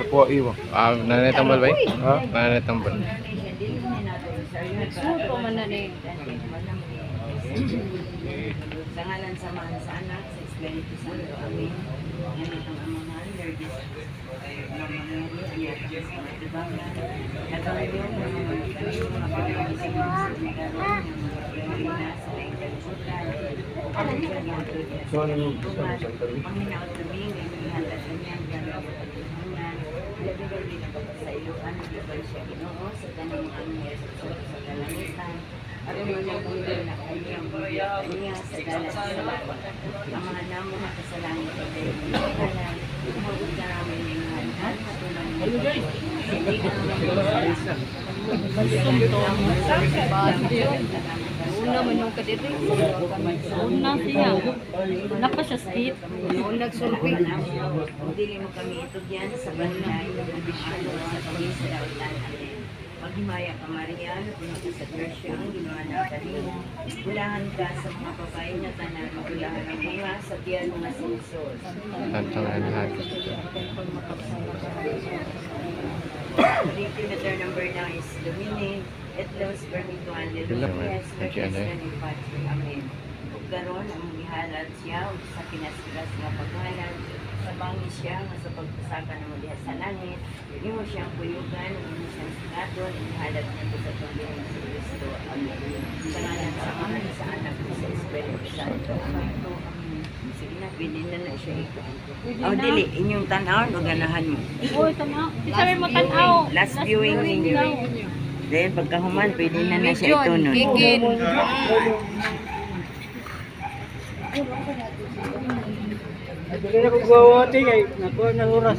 po iwo. Nanay tambal ba? Ha? Nanay tambal. Suto man na ni. Sa ngalan sa mga sa anak, sa Espiritu Santo, Amen. Ngayon ang amang mahal, Lord Jesus, Mama Mary, iyak ka sa mga tibangan. Nagawin niyo mga kayo, mga pag-iisip ng sumikaroon, yung mga pag sa lingkagsutan. Ang kanyang tuloy. So, ano yung Panginoon tuming, inihalas niyan, gano'n ang pagkakungan. Labi-labi na sa ilukan, nagabal siya Ginoo, sa tanong ang Yesus sa kalangitan. Aron mo niyang ulo na kanyang niya sa dalat sa lawa. Ang mga namo na kasalangit ay kayo ng kalan. Umabot na namin yung hanhan. Matulang niyo. Siligan Una man yung kadiri. Una siya. Napa siya skip. Noon nagsulpi na dili mo kami ito diyan sa banay ng ambisyon sa kami sa dautan. Maghimaya ka Maria, pumunta sa Grasya, ang ginawa ng kanina. Bulahan ka sa mga babae na tanan, bulahan ang bunga sa tiyan mga sinusos. Tantangan lahat. Letter number 9 is Domine, et los permito alleluia, spiritus and patri, amen. Ug karon ang gihalad siya ug sa kinasiras nga paghalad, sa bangis siya nga sa pagpasaka ng diha sa langit, imo siyang kuyugan, imo siyang sikadon, ihalad niya sa Panginoon si Kristo, amen. Sa ngalan sa Ama, sa Anak, sa Espiritu Santo, amen. Sige na, pwede na siya ikaw. Oh, dili, inyong tanawon o ganahan mo. Uy, tanaw. Di sabi mo tanaw. Last viewing ninyo. Then, pagkahuman, pwede na siya itunod. Kikid. Dili na kagwawati kay nakuha na oras.